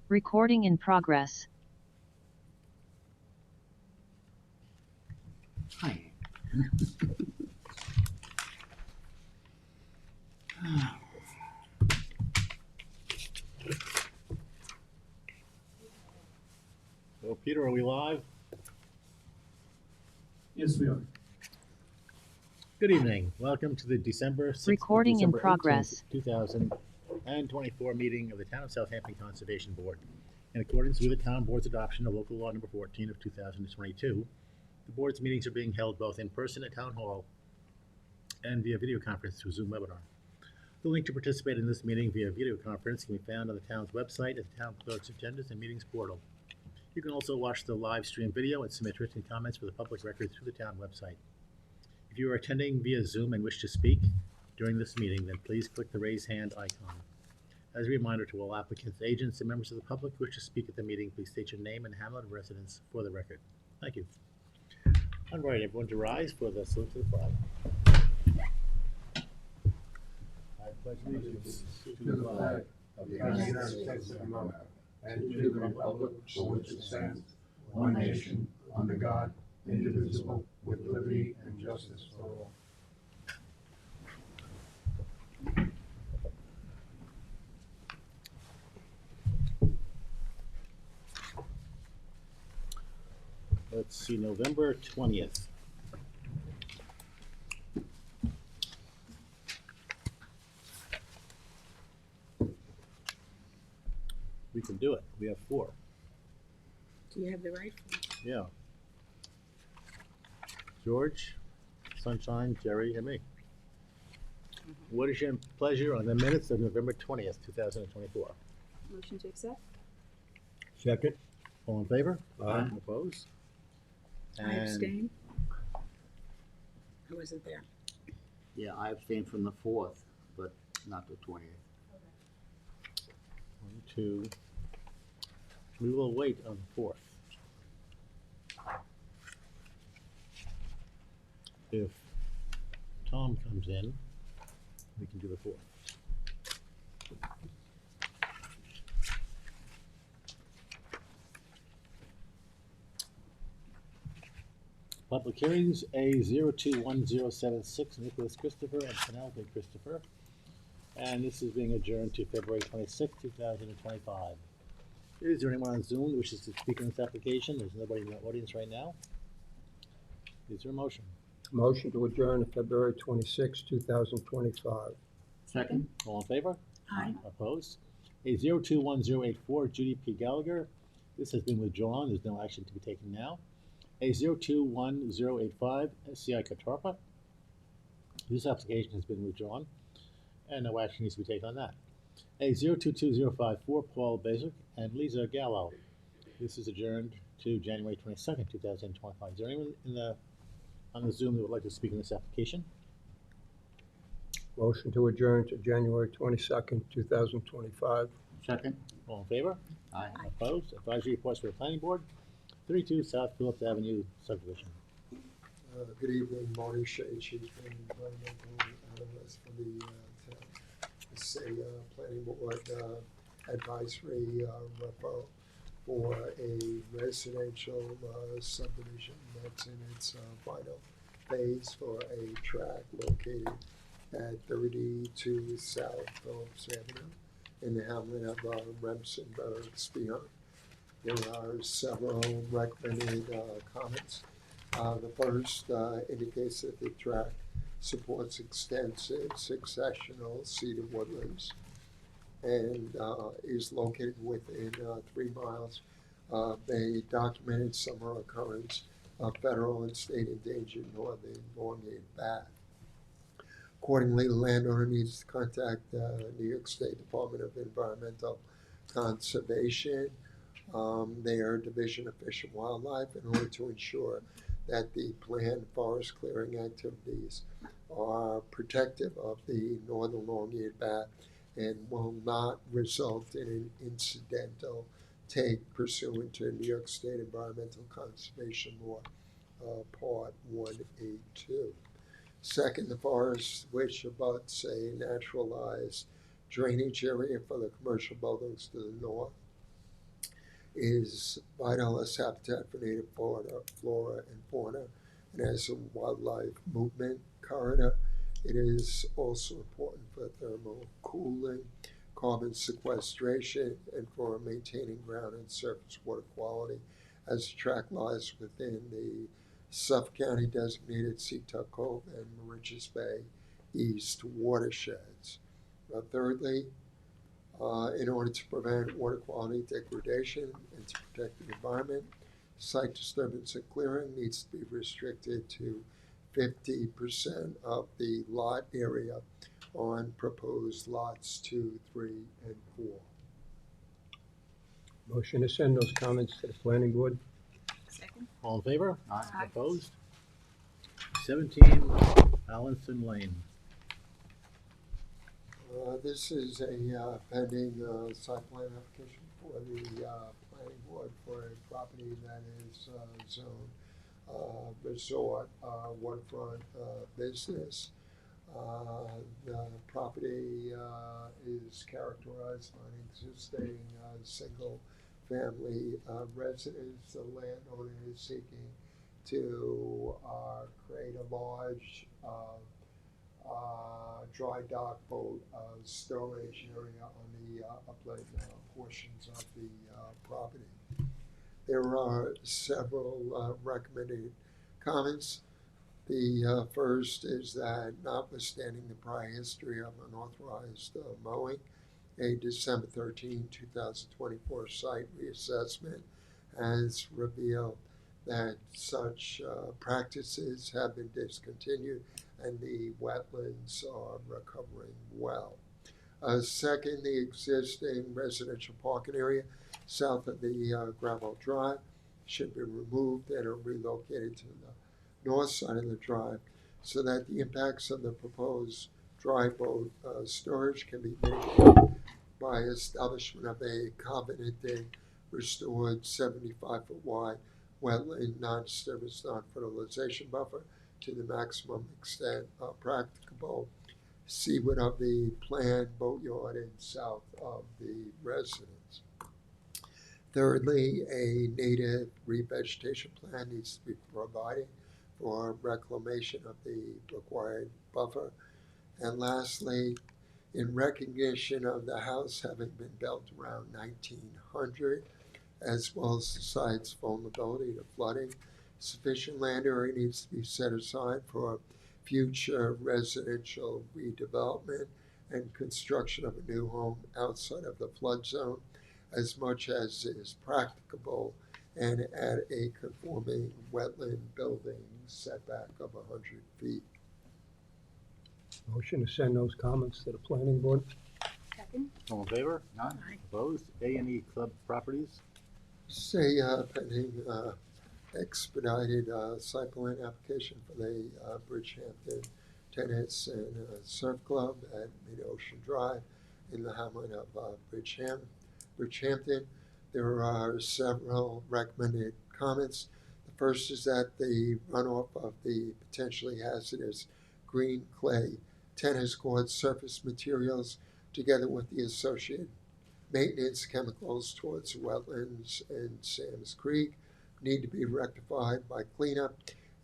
Recording in progress. Hi. Well, Peter, are we live? Yes, we are. Good evening. Welcome to the December 6th, Recording in December progress. 18th, 2024 meeting of the Town of Southampton Conservation Board. In accordance with the Town Board's adoption of Local Law Number 14 of 2022, the Board's meetings are being held both in person at Town Hall and via video conference through Zoom webinar. The link to participate in this meeting via video conference can be found on the Town's website at the Town Clerk's Agendas and Meetings portal. You can also watch the live stream video and submit written comments for the public record through the Town website. If you are attending via Zoom and wish to speak during this meeting, then please click the raise hand icon. As a reminder to all applicants, agents, and members of the public who wish to speak at the meeting, please state your name and hamlet of residence for the record. Thank you. All right, everyone to rise for the salute to the flag. I pledge allegiance to the flag of the United States of America and to the republic for which it stands, one nation, under God, indivisible, with liberty and justice for all. Let's see, November 20th. We can do it. We have 4. Do you have the right? Yeah. George, Sunshine, Jerry, and me. What is your pleasure on the minutes of November 20th, 2024? Motion to accept? Second. All in favor? Aye. Opposed? I abstain. I wasn't there. Yeah, I abstained from the 4th, but not the 20th. 1, 2. We will wait on the 4th. If Tom comes in, we can do the 4th. Public hearings, A021076, Nicholas Christopher and Penelope Christopher. And this is being adjourned to February 26, 2025. Is there anyone on Zoom that wishes to speak on this application? There's nobody in the audience right now. Is there a motion? Motion to adjourn to February 26, 2025. Second? All in favor? Aye. Opposed? A021084, Judy P. Gallagher. This has been withdrawn. There's no action to be taken now. A021085, SCI Katarpa. This application has been withdrawn, and no action needs to be taken on that. A022054, Paul Basic and Lisa Gallo. This is adjourned to January 22nd, 2025. Is there anyone on the Zoom that would like to speak on this application? Motion to adjourn to January 22nd, 2025. Second? All in favor? Aye. Opposed? Advisory reports for the Planning Board. 32 South Phillips Avenue subdivision. Good evening, Marty Shea, Chief Environmental Analyst for the town. This is a planning board advisory referral for a residential subdivision that's in its final phase for a tract located at 32 South Phillips Avenue in the hamlet of Remsenburg, Spion. There are several recommended comments. The first indicates that the tract supports extensive successional cedar woodlands and is located within 3 miles of a documented summer occurrence of federal and state endangered northern long-eared bat. Accordingly, the landowner needs to contact the New York State Department of Environmental Conservation, their Division of Fish and Wildlife, in order to ensure that the planned forest clearing activities are protective of the northern long-eared bat and will not result in an incidental take pursuant to New York State Environmental Conservation Law, Part 182. Second, the forest, which abuts a naturalized drainage area for the commercial buildings to the north, is vital as habitat for native flora and fauna, and as a wildlife movement corridor. It is also important for thermal cooling, carbon sequestration, and for maintaining ground and surface water quality, as the tract lies within the Suffolk County designated Seatuck Cove and Mauritius Bay East watersheds. Thirdly, in order to prevent water quality degradation and to protect the environment, site disturbance and clearing needs to be restricted to 50% of the lot area on proposed lots 2, 3, and 4. Motion to send those comments to the planning board. Second. All in favor? Aye. Opposed? 17 Allenson Lane. This is a pending site plan application for the planning board for a property that is zoned resort waterfront business. The property is characterized by an existing single-family residence. The landowner is seeking to create a large dry dock boat storage area on the upland portions of the property. There are several recommended comments. The first is that notwithstanding the prior history of unauthorized mowing, a December 13, 2024 site reassessment has revealed that such practices have been discontinued and the wetlands are recovering well. Second, the existing residential parking area south of the gravel drive should be removed and are relocated to the north side of the drive so that the impacts of the proposed dry boat storage can be mitigated by establishment of a covenanted restored 75-foot wide wetland non-disturbance non-fertilization buffer to the maximum extent practicable seaward of the planned boatyard and south of the residence. Thirdly, a native revegetation plan needs to be provided for reclamation of the required buffer. And lastly, in recognition of the house having been built around 1900, as well as the site's vulnerability to flooding, sufficient land area needs to be set aside for future residential redevelopment and construction of a new home outside of the flood zone as much as is practicable and at a conforming wetland building setback of 100 feet. Motion to send those comments to the planning board. Second. All in favor? Aye. Opposed? A&E Club Properties. Say pending expedited site plan application for the Bridgehampton Tennis and Surf Club at Mid-Ocean Drive in the hamlet of Bridgehampton. There are several recommended comments. The first is that the runoff of the potentially hazardous green clay tennis court surface materials together with the associated maintenance chemicals towards the wetlands and Sam's Creek need to be rectified by cleanup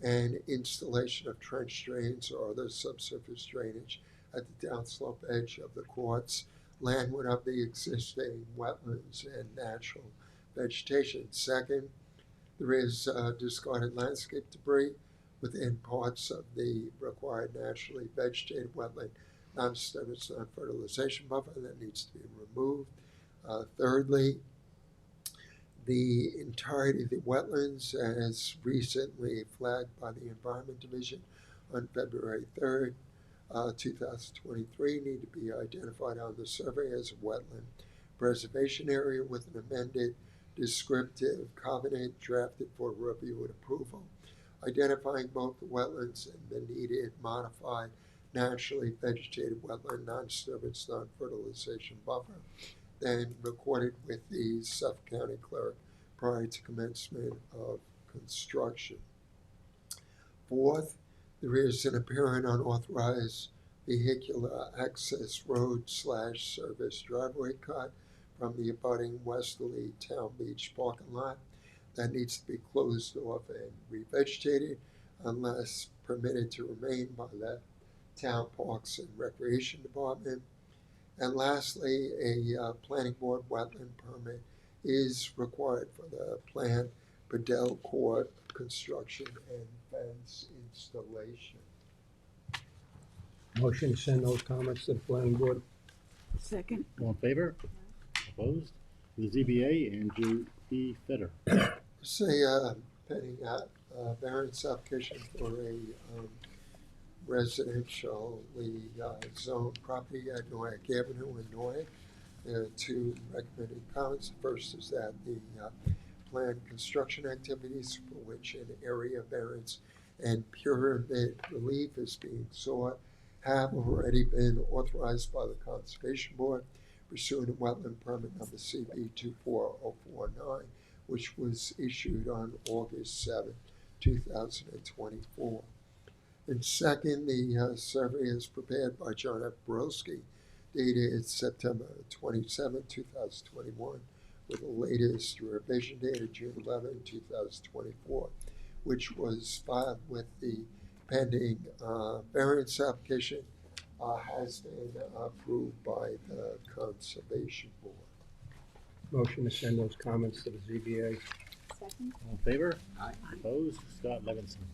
and installation of trench drains or other subsurface drainage at the downslope edge of the courts, landward of the existing wetlands and natural vegetation. Second, there is discarded landscape debris within parts of the required naturally vegetated wetland non-disturbance non-fertilization buffer that needs to be removed. Thirdly, the entirety of the wetlands, as recently flagged by the Environment Division on February 3rd, 2023, need to be identified on the survey as a wetland preservation area with an amended descriptive covenant drafted for review and approval, identifying both the wetlands and the needed modified naturally vegetated wetland, non-disturbance, non-fertilization buffer, then recorded with the Suffolk County Clerk prior to commencement of construction. Fourth, there is an apparent unauthorized vehicular access road / service driveway cut from the abutting westerly Town Beach parking lot that needs to be closed off and revegetated unless permitted to remain by the Town Parks and Recreation Department. And lastly, a planning board wetland permit is required for the planned Bedell Court construction and fence installation. Motion to send those comments to the planning board. Second. All in favor? Opposed? For the ZBA, Andrew E. Fetter. Say, pending variance application for a residentially zoned property at Noack Avenue in Noack. There are two recommended comments. The first is that the planned construction activities for which an area variance and pyramid relief is being sought have already been authorized by the Conservation Board pursuant to wetland permit number CB 24049, which was issued on August 7, 2024. And second, the survey is prepared by John F. Borowski, dated September 27, 2021, with the latest revision dated June 11, 2024, which was filed with the pending variance application, has been approved by the Conservation Board. Motion to send those comments to the ZBA. Second. All in favor? Aye. Opposed? Scott Levinson.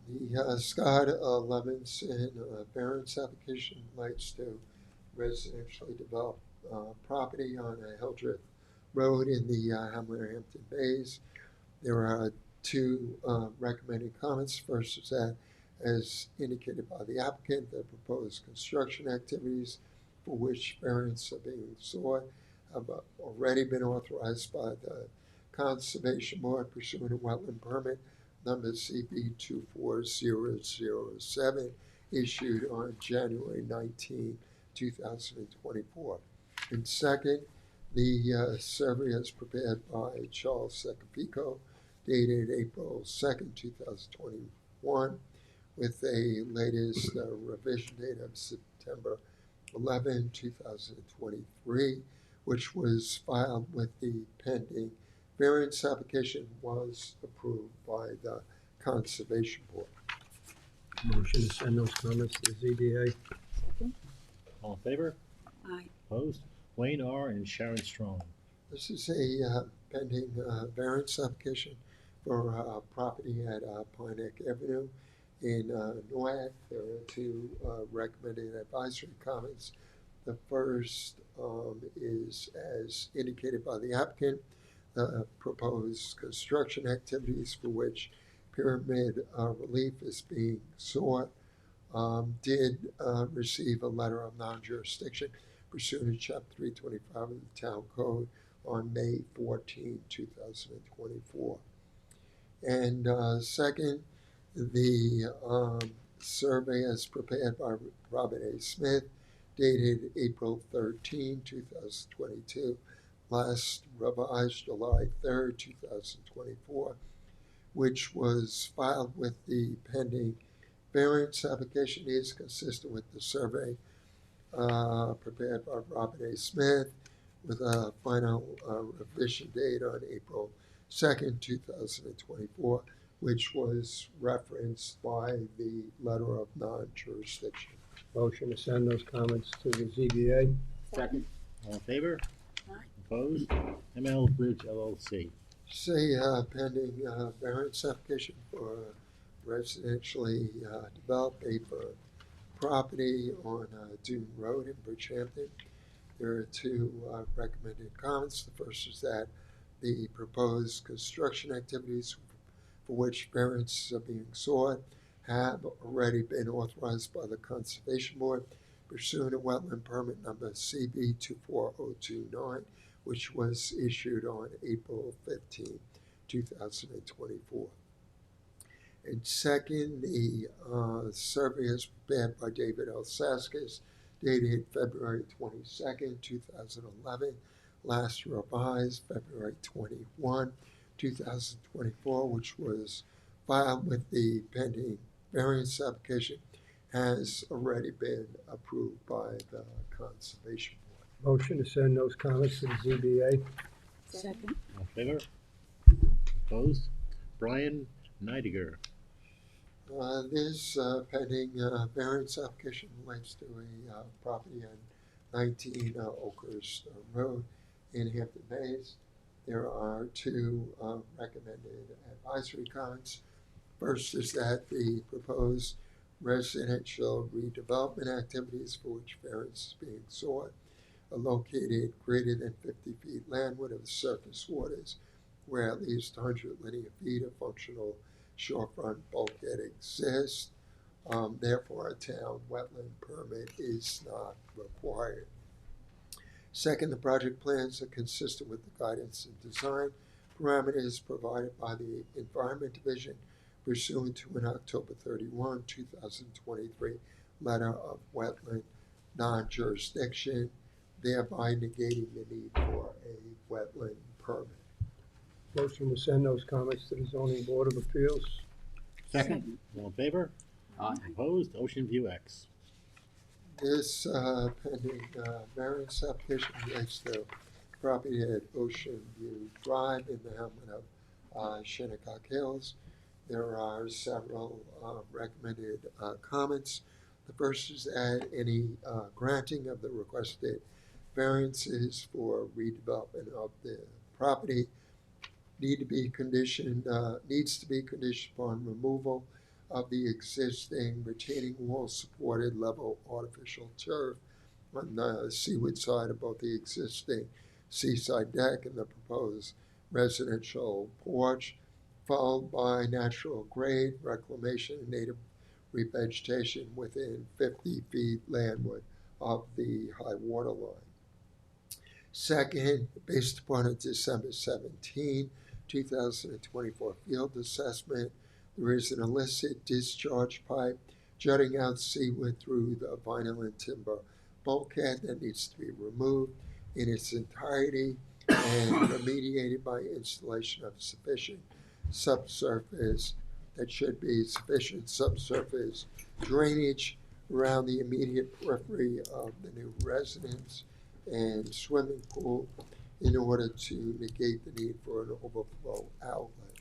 The Scott Levinson variance application relates to residentially developed property on a Hildreth Road in the Hamilton Bays. There are two recommended comments. First is that, as indicated by the applicant, the proposed construction activities for which variance are being sought have already been authorized by the Conservation Board pursuant to wetland permit number CB 24007, issued on January 19, 2024. And second, the survey is prepared by Charles Secapico, dated April 2nd, 2021, with a latest revision date of September 11, 2023, which was filed with the pending variance application, was approved by the Conservation Board. Motion to send those comments to the ZBA. Second. All in favor? Aye. Opposed? Wayne R. and Sharon Strong. This is a pending variance application for property at Pine Neck Avenue in Noack. There are two recommended advisory comments. The first is, as indicated by the applicant, proposed construction activities for which pyramid relief is being sought did receive a letter of non-jurisdiction pursuant to Chapter 325 of the Town Code on May 14, 2024. And second, the survey is prepared by Robert A. Smith, dated April 13, 2022, last revised July 3rd, 2024, which was filed with the pending variance application, is consistent with the survey prepared by Robert A. Smith, with a final revision date on April 2nd, 2024, which was referenced by the letter of non-jurisdiction. Motion to send those comments to the ZBA. Second. All in favor? Aye. Opposed? ML Bridge LLC. Say pending variance application for residentially developed paper property on Dune Road in Bridgehampton. There are two recommended comments. The first is that the proposed construction activities for which variances are being sought have already been authorized by the Conservation Board pursuant to wetland permit number CB 24029, which was issued on April 15, 2024. And second, the survey is prepared by David L. Saskis, dated February 22nd, 2011, last revised February 21, 2024, which was filed with the pending variance application, has already been approved by the Conservation Board. Motion to send those comments to the ZBA. Second. All in favor? Opposed? Brian Neidiger. This pending variance application relates to a property on 19 Oakhurst Road in Hampton Bays. There are two recommended advisory comments. First is that the proposed residential redevelopment activities for which variance is being sought are located greater than 50 feet landward of the surface waters, where at least 100 linear feet of functional shorefront bulkhead exists. Therefore, a town wetland permit is not required. Second, the project plans are consistent with the guidance and design parameters provided by the Environment Division pursuant to an October 31, 2023 letter of wetland non-jurisdiction, thereby negating the need for a wetland permit. Motion to send those comments to the zoning board of appeals. Second. All in favor? Aye. Opposed? Ocean View X. This pending variance application relates to property at Ocean View Drive in the hamlet of Shinnecock Hills. There are several recommended comments. The first is that any granting of the requested variances for redevelopment of the property needs to be conditioned upon removal of the existing retaining wall supported level artificial turf on the seaward side of both the existing seaside deck and the proposed residential porch, followed by natural grade reclamation and native revegetation within 50 feet landward of the high water line. Second, based upon a December 17, 2024 field assessment, there is an illicit discharge pipe jutting out seaward through the vinyl and timber bulkhead that needs to be removed in its entirety and remediated by installation of sufficient subsurface drainage around the immediate periphery of the new residence and swimming pool in order to negate the need for an overflow outlet.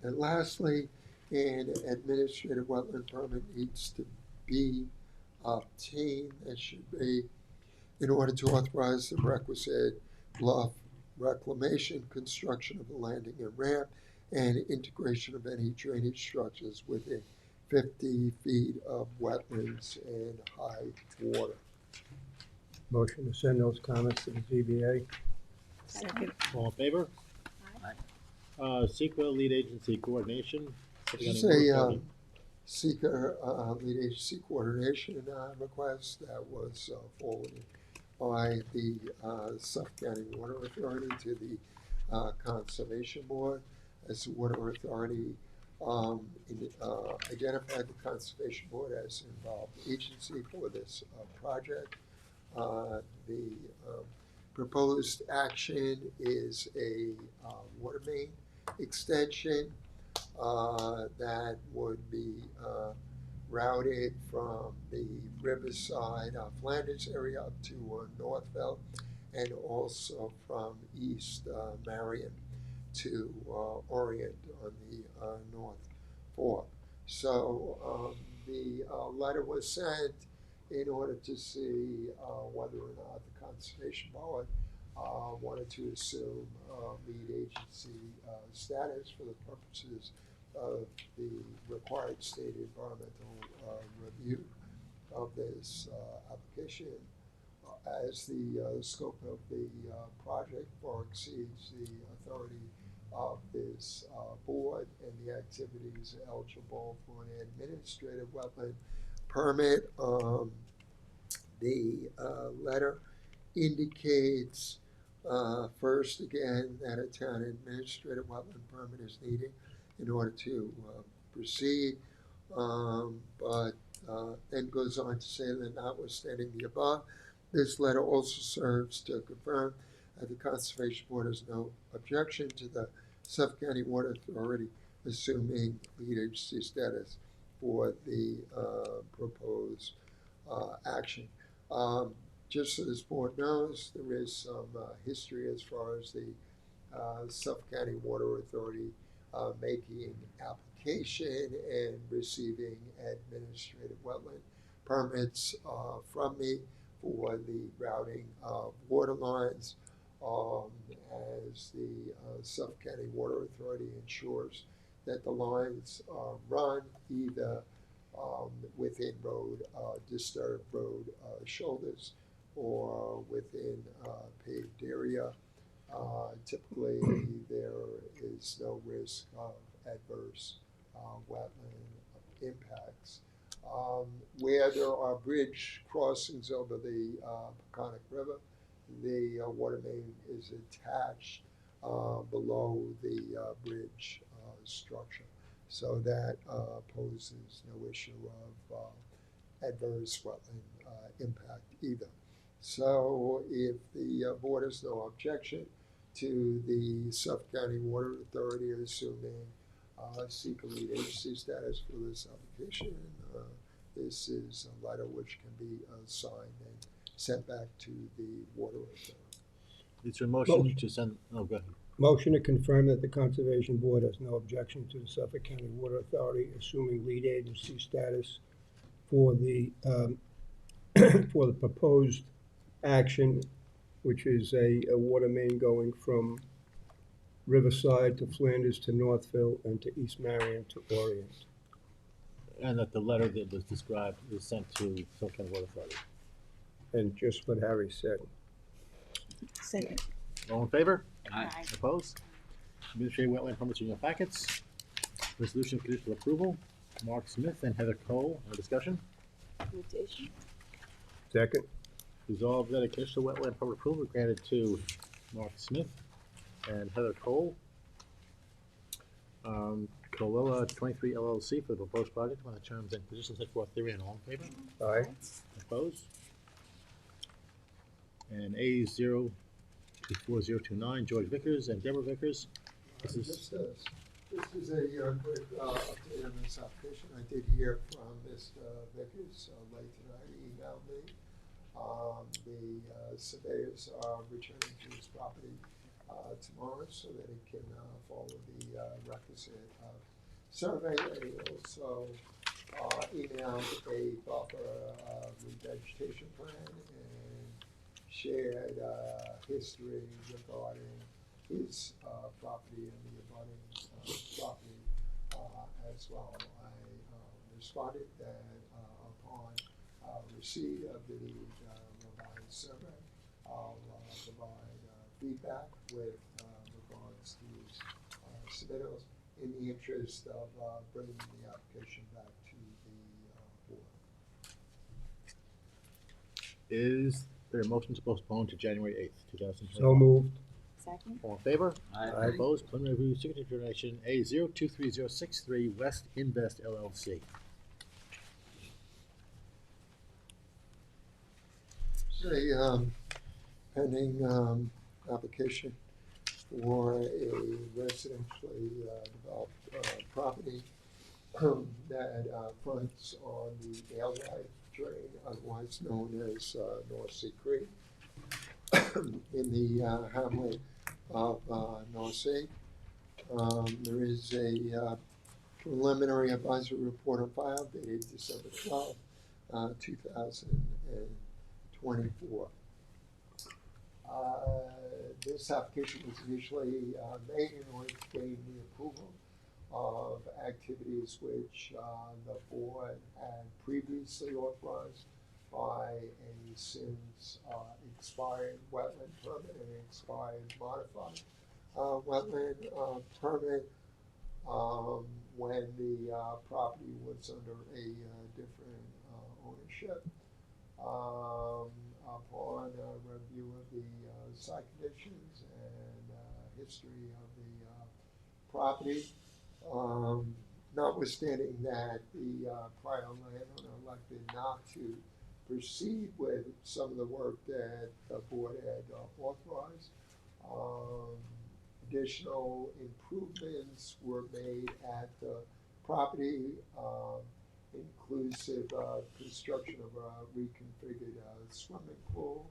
And lastly, an administrative wetland permit needs to be obtained. That should be in order to authorize the requisite bluff reclamation, construction of a landing and ramp, and integration of any drainage structures within 50 feet of wetlands and high water. Motion to send those comments to the ZBA. Second. All in favor? Aye. CEQA lead agency coordination. This is a seeker lead agency coordination request that was forwarded by the Suffolk County Water Authority to the Conservation Board. As the Water Authority identified the Conservation Board as involved agency for this project. The proposed action is a water main extension that would be routed from the Riverside, Flanders area up to Northville, and also from East Marion to Orient on the North Fork. So the letter was sent in order to see whether or not the Conservation Board wanted to assume lead agency status for the purposes of the required state environmental review of this application, as the scope of the project far exceeds the authority of this board and the activities eligible for an administrative wetland permit. The letter indicates first again that a town administrative wetland permit is needed in order to proceed. But then goes on to say that notwithstanding the above, this letter also serves to confirm that the Conservation Board has no objection to the Suffolk County Water Authority assuming lead agency status for the proposed action. Just so this board knows, there is some history as far as the Suffolk County Water Authority making application and receiving administrative wetland permits from me for the routing of water lines as the Suffolk County Water Authority ensures that the lines run either within disturbed road shoulders or within paved area. Typically, there is no risk of adverse wetland impacts. Where there are bridge crossings over the Peconic River, the water main is attached below the bridge structure. So that poses no issue of adverse wetland impact either. So if the board has no objection to the Suffolk County Water Authority assuming seeker lead agency status for this application, this is a letter which can be signed and sent back to the Water Authority. Is there a motion to send, oh, go ahead. Motion to confirm that the Conservation Board has no objection to the Suffolk County Water Authority assuming lead agency status for the, for the proposed action, which is a water main going from Riverside to Flanders to Northville and to East Marion to Orient. And that the letter that was described is sent to Suffolk County Water Authority. And just what Harry said. Second. All in favor? Aye. Opposed? Administrative wetland permits in your packets. Resolution of conditional approval. Mark Smith and Heather Cole. No discussion? Recommendation. Second? Resolved that a conditional wetland permit approval granted to Mark Smith and Heather Cole. Colella 23 LLC for the proposed project on the terms and conditions set forth therein. All in favor? Aye. Opposed? And A02409, George Vickers and Deborah Vickers. This is, This is a quick update on this application. I did hear from Mr. Vickers late tonight. He emailed me. The surveyors are returning to his property tomorrow so that he can follow the requisite survey. And he also emailed a buffer revegetation plan and shared history regarding his property and the abutting property as well. I responded that upon receipt of the revised survey, I'll provide feedback with regards to his submittals in the interest of bringing the application back to the board. is there a motion to postpone to January 8th, 2020? So moved. Second. All in favor? Aye. Opposed? Preliminary review signature donation A023063 West Invest LLC. It's a pending application for a residentially developed property that fronts on the alewife drain, otherwise known as North Sea Creek, in the hamlet of North Sea. There is a preliminary advisory report on file dated December 12, 2024. This application was initially made in order to gain the approval of activities which the board had previously authorized by a since expired wetland permit and expired modified wetland permit when the property was under a different ownership. Upon review of the site conditions and history of the property, Notwithstanding that the prior landowner elected not to proceed with some of the work that the board had authorized. Additional improvements were made at the property, inclusive construction of a reconfigured swimming pool,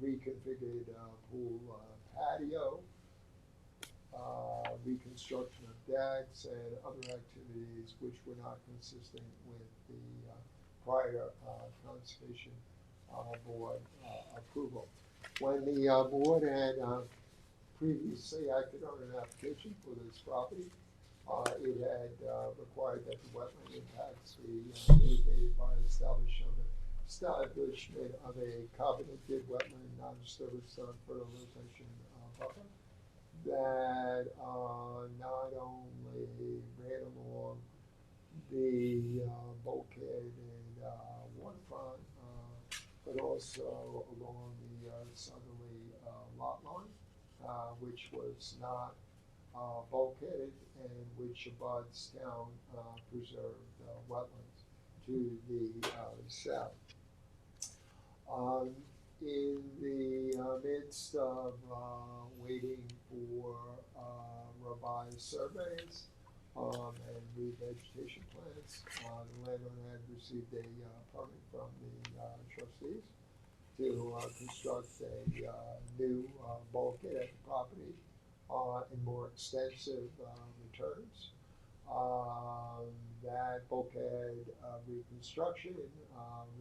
reconfigured pool patio, reconstruction of decks, and other activities which were not consistent with the prior conservation board approval. When the board had previously acted on an application for this property, it had required that the wetland impacts be mitigated by establishment of a covenanted wetland non-disturbance fertilization buffer that not only ran along the bulkhead and waterfront, but also along the southerly lot line, which was not bulkheaded and which abuts town preserved wetlands to the south. In the midst of waiting for revised surveys and revegetation plans, the landowner had received a permit from the trustees to construct a new bulkhead at the property and more extensive returns. That bulkhead reconstruction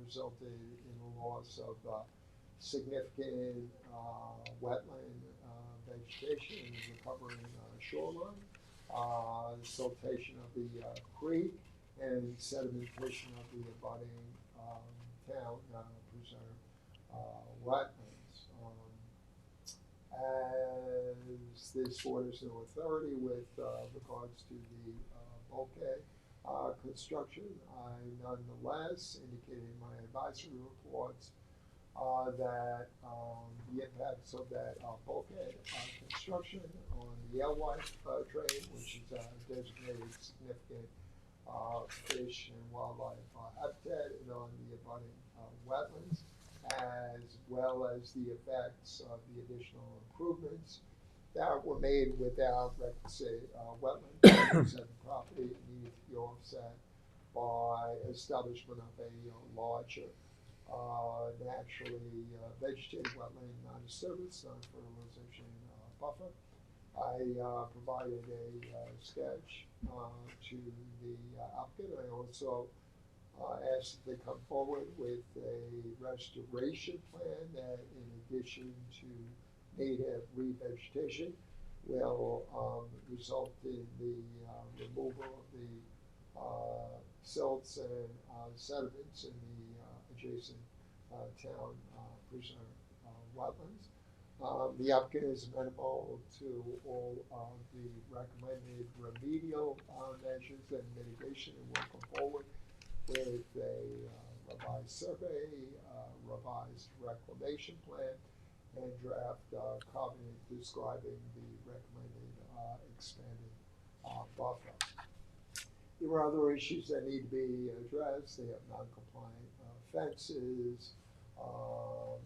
resulted in the loss of significant wetland vegetation and recovering shoreline, siltation of the creek, and sedimentation of the abutting town preserved wetlands. As this board is no authority with regards to the bulkhead construction, I nonetheless indicated in my advisory reports that the impacts of that bulkhead construction on the alewife drain, which is a designated significant fish and wildlife habitat, and on the abutting wetlands, as well as the effects of the additional improvements that were made without requisite wetland clearance at the property needed to be offset by establishment of a larger naturally vegetated wetland non-disturbance, non-fertilization buffer. I provided a sketch to the applicant. I also asked that they come forward with a restoration plan that, in addition to native revegetation, will result in the removal of the silts and sediments in the adjacent town preserved wetlands. The applicant is amenable to all of the recommended remedial measures and mitigation, and will come forward with a revised survey, revised reclamation plan, and draft covenant describing the recommended expanded buffer. There are other issues that need to be addressed. They have non-compliant fences,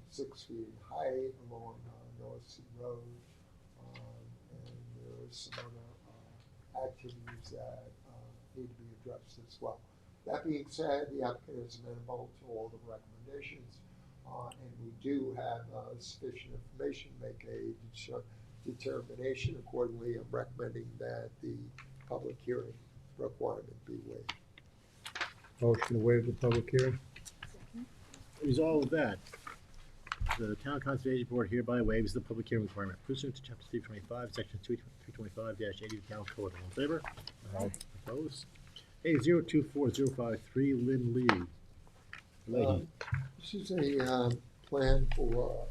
6 feet in height along North Sea Road, and there are some other activities that need to be addressed as well. That being said, the applicant is amenable to all the recommendations, and we do have sufficient information to make a determination. Accordingly, I'm recommending that the public hearing requirement be waived. Motion to waive the public hearing? Second. Resolved that the Town Conservation Board hereby waives the public hearing requirement pursuant to Chapter 325, Section 325-80 of the Town Code. All in favor? Aye. Opposed? A024053 Lynn Lee. Leahy. This is a plan for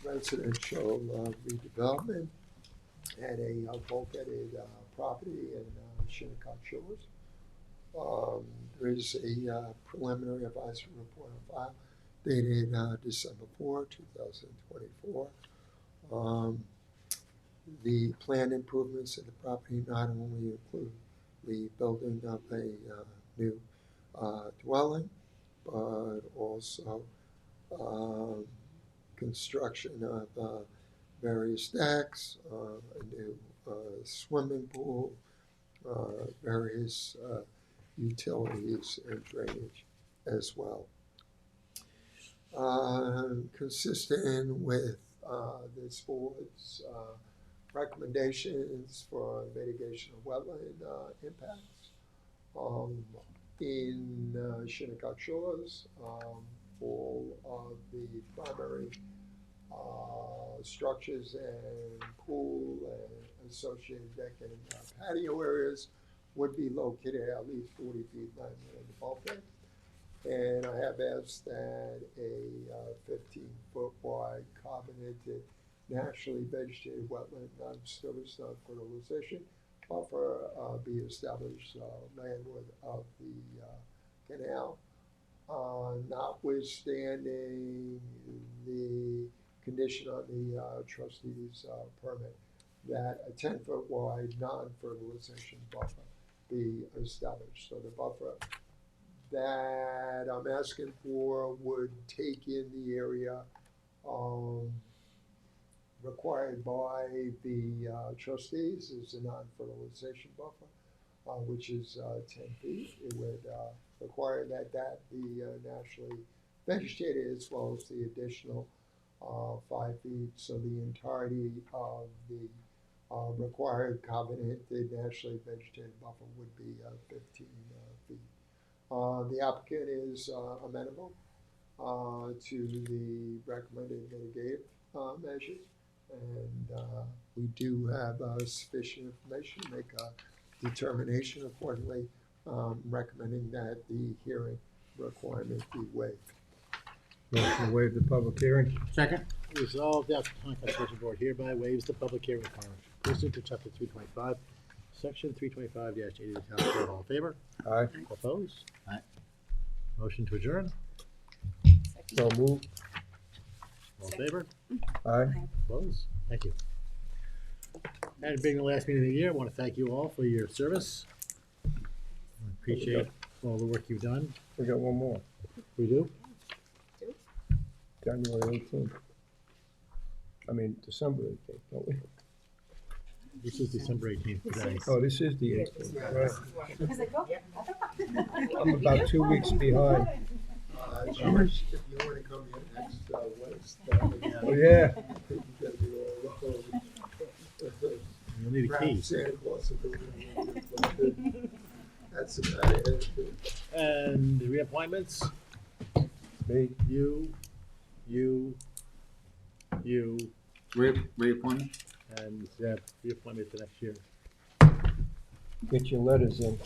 residential redevelopment at a bulkheaded property in Shinnecock Shores. There is a preliminary advisory report on file dated December 4, 2024. The planned improvements of the property not only include the building of a new dwelling, but also construction of various decks, a new swimming pool, various utilities and drainage as well. Consistent with this board's recommendations for mitigation of wetland impacts in Shinnecock Shores, all of the primary structures and pool and associated deck and patio areas would be located at least 40 feet below the bulkhead. And I have asked that a 15-foot wide carbonated naturally vegetated wetland non-service fertilization buffer be established landward of the canal. Notwithstanding the condition on the trustee's permit that a 10-foot wide non-fertilization buffer be established. So the buffer that I'm asking for would take in the area required by the trustees is a non-fertilization buffer, which is 10 feet. It would require that be naturally vegetated as well as the additional 5 feet. So the entirety of the required covenanted naturally vegetated buffer would be 15 feet. The applicant is amenable to the recommended mitigative measures, and we do have sufficient information to make a determination accordingly, recommending that the hearing requirement be waived. Motion to waive the public hearing. Second? Resolved that the Town Conservation Board hereby waives the public hearing requirement pursuant to chapter 325, section 325-80 of the Town Code. All in favor? Aye. Opposed? Aye. Motion to adjourn? So moved. All in favor? Aye. Opposed? Thank you. And being the last meeting of the year, I want to thank you all for your service. I appreciate all the work you've done. We got one more, We do? January 18th. I mean, December 18th, don't we? This is December 18th today. Oh, this is the 18th, right. I was like, oh. I'm about 2 weeks behind. George, if you want to come here next Wednesday. Oh, yeah. You gotta do all the You'll need a wrap key. Santa Claus and everything. That's about it. And the reappointments, Me, you, Reappointment? and reappointment for next year. get your letters in.